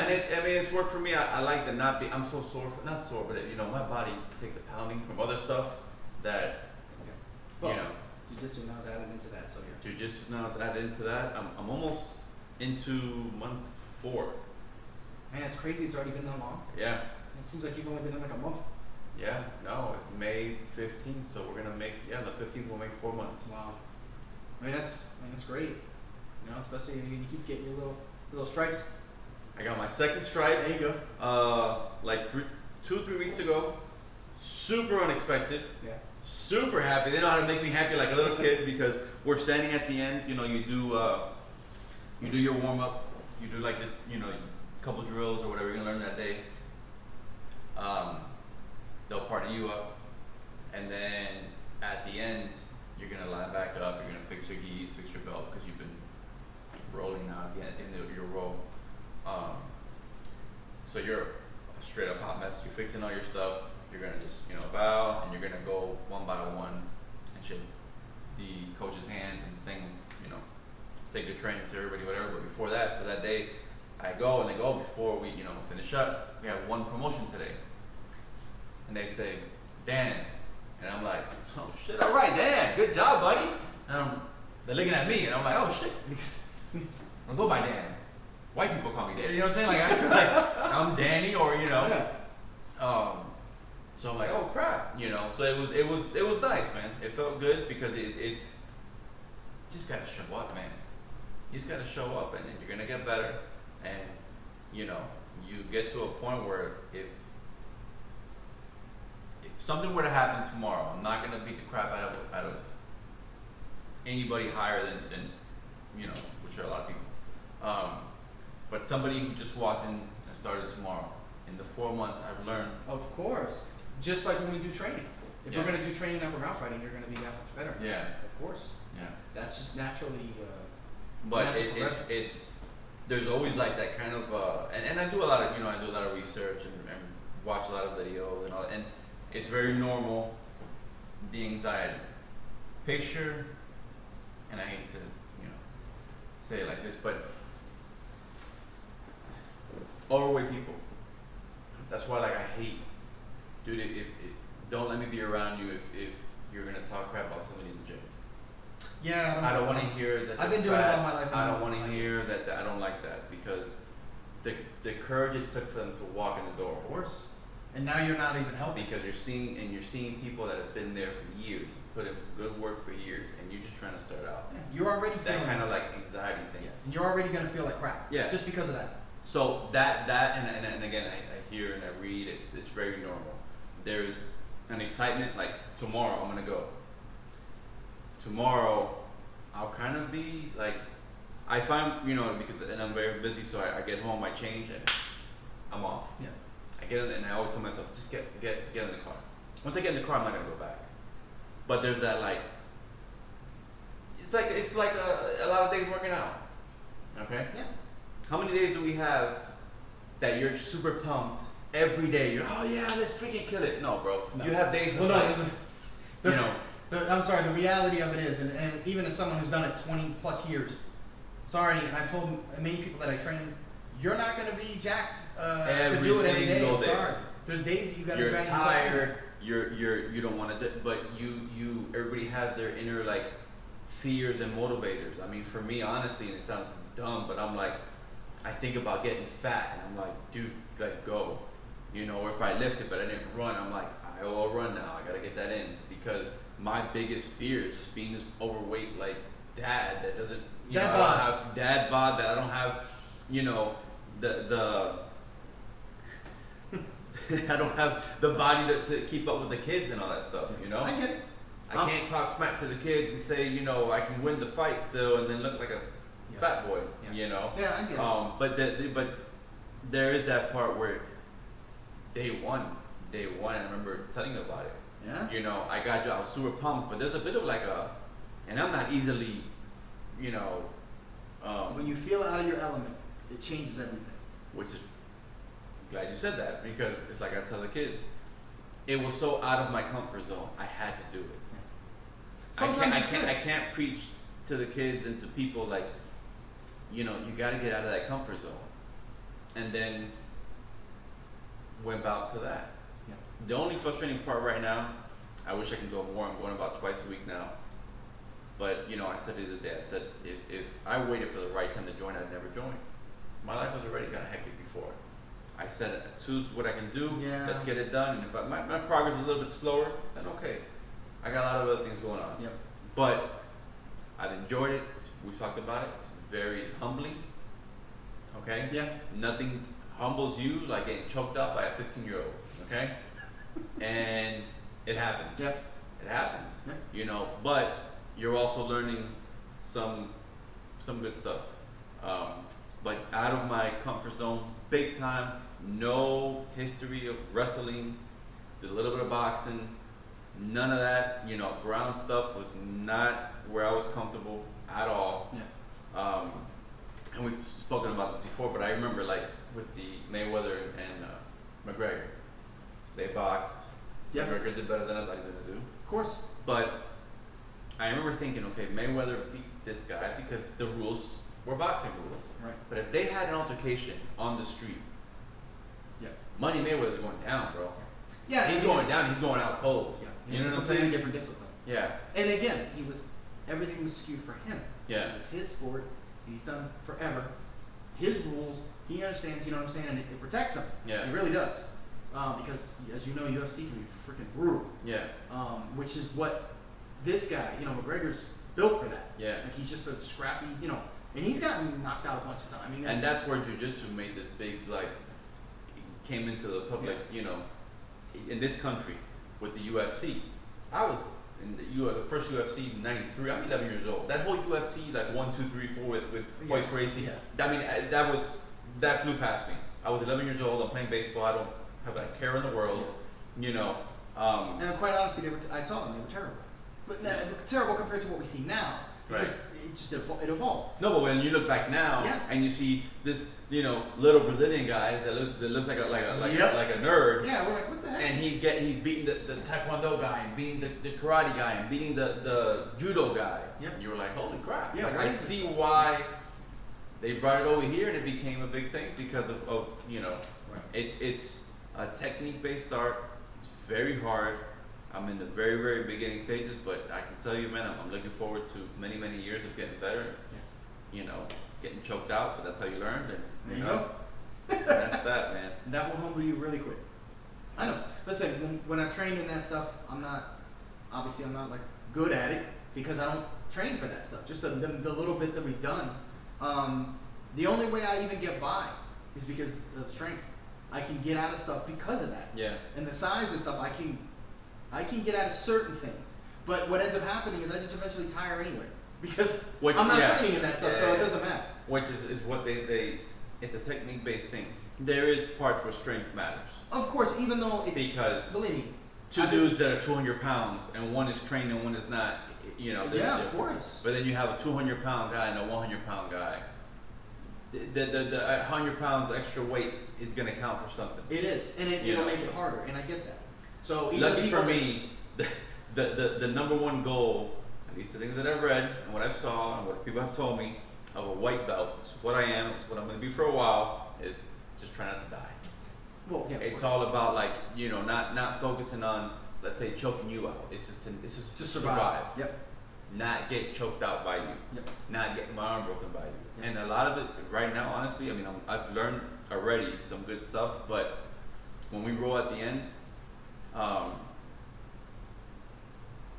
sense. And it's worked for me. I like the not be. I'm so sore, not sore, but my body takes a pounding from other stuff that, Okay. Well, you know. Jiu-Jitsu now is added into that, so yeah. Jiu-Jitsu now is added into that. I'm almost into month 4. Man, it's crazy. It's already been that long. Yeah. It seems like you've only been in like a month. Yeah. No, May 15th. So we're gonna make the 15th. We'll make 4 months. Wow. I mean that's great. Especially if you keep getting your little stripes. I got my second stripe. There you go. Like 2-3 weeks ago. Super unexpected. Yeah. Super happy. They know how to make me happy like a little kid because we're standing at the end. You do your warm up. You do like a couple drills or whatever you're gonna learn that day. They'll partner you up, and then at the end you're gonna line back up. You're gonna fix your gis, fix your belt because you've been rolling now at the end of your roll. So you're a straight up hot mess. You're fixing all your stuff. You're gonna just bow, and you're gonna go one by one and shake the coach's hands and things. Say good training to everybody, whatever. But before that, so that day, I go and they go before we finish up. We have one promotion today, and they say, Dan, and I'm like, oh shit, all right, Dan, good job, buddy. And they're looking at me, and I'm like, oh shit, because I don't go by Dan. White people call me Dan. You know what I'm saying? Like I'm Danny, or So I'm like, oh crap, So it was nice, man. It felt good because it's just gotta show up, man. You just gotta show up, and then you're gonna get better. And you get to a point where if something were to happen tomorrow, I'm not gonna beat the crap out of anybody higher than which are a lot of people. But somebody who just walked in and started tomorrow. In the 4 months, I've learned. Of course. Just like when we do training. If we're going to do training after ground fighting, you're going to be that much better. Yeah. Of course. Yeah. That's just naturally. But it's there's always like that kind of and I do a lot of research and watch a lot of videos and all, and it's very normal, the anxiety. Picture, and I hate to say it like this, but overweight people. That's why I hate. Dude, if don't let me be around you if you're gonna talk crap about somebody in the gym. Yeah, I don't want to hear that. I've been doing it all my life. I don't want to hear that. I don't like that because the courage it took for them to walk in the door. Of course. And now you're not even helping. Because you're seeing people that have been there for years, put in good work for years, and you're just trying to start out. Yeah. You're already that feeling kind of like anxiety thing. Yeah. And you're already gonna feel like crap. Yeah. Just because of that. So that and again I hear and I read it's very normal. There's an excitement like tomorrow I'm gonna go. Tomorrow I'll kind of be like I find because and I'm very busy, so I get home, I change, and I'm off. Yeah. I get in, and I always tell myself just get in the car. Once I get in the car, I'm not gonna go back. But there's that it's like a lot of days working out. Okay. Yeah. How many days do we have that you're super pumped every day? You're, oh yeah, let's freaking kill it. No, bro. No. You have days where I'm sorry, the reality of it is, and even as someone who's done it 20 plus years, sorry, and I've told many people that I train, you're not going to be jacked to do it every day. I'm sorry. There's days that you got to drag yourself. You're tired. You don't want to do, but everybody has their inner fears and motivators. I mean, for me, honestly, and it sounds dumb, but I'm like, I think about getting fat, and I'm like, dude, go. Or if I lifted but I didn't run, I'm like, I'll run now. I gotta get that in because my biggest fear is just being this overweight dad that doesn't I don't have dad bod, that I don't have the I don't have the body to keep up with the kids and all that stuff. I get it. I can't talk smack to the kids and say I can win the fight still and then look like a fat boy. Yeah, I get it. But there is that part where day one, I remember telling you about it. Yeah. I got you. I was super pumped, but there's a bit of and I'm not easily, when you feel out of your element, it changes everything. Which is glad you said that because it's like I tell the kids, it was so out of my comfort zone. I had to do it. I can't preach to the kids and to people you got to get out of that comfort zone. and then went back to that. Yeah. The only frustrating part right now, I wish I can go more. I'm going about twice a week now. But you know, I said the other day, I said if I waited for the right time to join, I'd never join. My life was already kind of hectic before. I said, choose what I can do. Yeah. Let's get it done. And if my progress is a little bit slower, then okay. I got a lot of other things going on. Yep. But I've enjoyed it. We've talked about it. It's very humbling. Okay. Yeah. Nothing humbles you like getting choked up by a 15-year-old. Okay. And it happens. Yep. It happens. Yep. You know, but you're also learning some good stuff. But out of my comfort zone, big time. No history of wrestling, did a little bit of boxing, none of that. You know, ground stuff was not where I was comfortable at all. Yeah. And we've spoken about this before, but I remember like with the Mayweather and McGregor, so they boxed. Yeah. McGregor did better than I thought he was gonna do. Of course. But I remember thinking, okay, Mayweather beat this guy because the rules were boxing rules. Right. But if they had an altercation on the street, Yeah. Money Mayweather's going down, bro. Yeah. He's going down. He's going out cold. Yeah. You know what I'm It's a saying? completely different discipline. Yeah. And again, everything was skewed for him. Yeah. It was his sport. He's done forever. His rules. He understands. You know what I'm saying? And it protects him. Yeah. It really does. Because as you know, UFC can be freaking brutal. Yeah. Which is what this guy, you know, McGregor's built for that. Yeah. Like he's just a scrappy, you know, and he's gotten knocked out a bunch of times. I mean, And that's where Jiu Jitsu made this big, like, came into the public, you know, in this country with the UFC. I was in the first UFC in '93. I'm 11 years old. That whole UFC, like 1, 2, 3, 4 with Royce Gracie. Yeah. I mean, that flew past me. I was 11 years old. I'm playing baseball. I don't have a care in the world, you know. And quite honestly, I saw them. They were terrible, but terrible compared to what we see now. Because it evolved. No, but when you look back now and you see this, you know, little Brazilian guy that looks like a nerd. Yeah, we're like, what the heck? And he's beating the Taekwondo guy and beating the karate guy and beating the judo guy. Yep. And you were like, holy crap. Yeah, like, right. I see why they brought it over here and it became a big thing because of you know, it's a technique based art. It's very hard. I'm in the very, very beginning stages, but I can tell you, man, I'm looking forward to many, many years of getting better. You know, getting choked out, but that's how you learn. And There you go. that's that, man. That will humble you really quick. I know. Listen, when I've trained in that stuff, I'm not like good at it because I don't train for that stuff. Just the little bit that we've done. The only way I even get by is because of strength. I can get out of stuff because of that. Yeah. And the size and stuff, I can get out of certain things. But what ends up happening is I just eventually tire anyway because I'm not training in that stuff, so it doesn't matter. Which is what it's a technique based thing. There is parts where strength matters. Of course, even though because believe me, two dudes that are 200 pounds and one is trained and one is not, you know. Of course. But then you have a 200-pound guy and a 100-pound guy. The 100 pounds extra weight is going to count for something. It is, and it'll make it harder, and I get that. So even lucky for me, the number one goal, at least the things that I've read and what I saw and what people have told me of a white belt, it's what I am, it's what I'm going to be for a while, is just try not to die. Well, yeah, it's all about, like, you know, not focusing on, let's say, choking you out. It's just to survive. Yep. Not get choked out by you. Yep. Not get my arm broken by you. Yep. And a lot of it right now, honestly, I mean, I've learned already some good stuff, but when we roll at the end,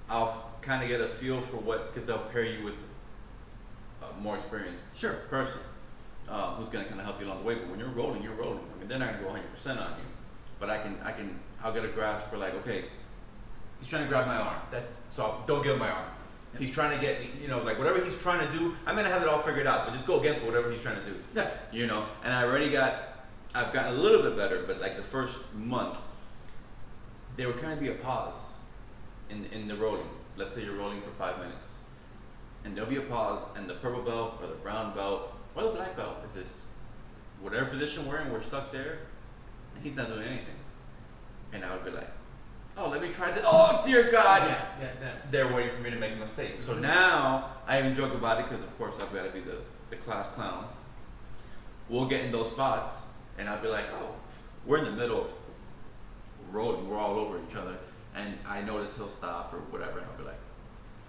I'll kind of get a feel for what, because they'll pair you with a more experienced person who's going to kind of help you along the way. But when you're rolling, you're rolling. I mean, they're not going to go 100% on you, but I'll get a grasp for, like, okay, he's trying to grab my arm. So don't give him my arm. Yep. He's trying to get, you know, like whatever he's trying to do, I'm going to have it all figured out, but just go against whatever he's trying to do. Yeah. You know, and I've gotten a little bit better, but like the first month, there would kind of be a pause in the rolling. Let's say you're rolling for 5 minutes, and there'll be a pause, and the purple belt or the brown belt or the black belt is this, whatever position we're in, we're stuck there, and he's not doing anything. And I would be like, oh, let me try this. Oh, dear God. Yeah, they're waiting for me to make a mistake. So now I even joke about it because, of course, I've got to be the class clown. We'll get in those spots, and I'll be like, oh, we're in the middle of rolling, we're all over each other, and I notice he'll stop or whatever, and I'll be like,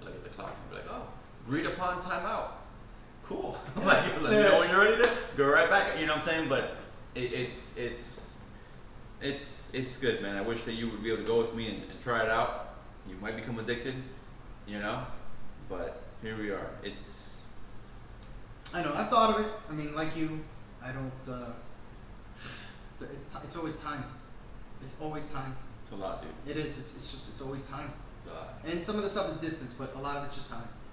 I look at the clock and be like, oh, agreed upon timeout. Cool. Yeah. Like, let me know when you're ready to go right back. You know what I'm saying? But it's good, man. I wish that you would be able to go with me and try it out. You might become addicted, you know, but here we are. I know. I've thought of it. I mean, like you, I don't. It's always time. It's always time. It's a lot, dude. It is. It's always time. It's a lot. And some of the stuff is distance, but a lot of it's just time.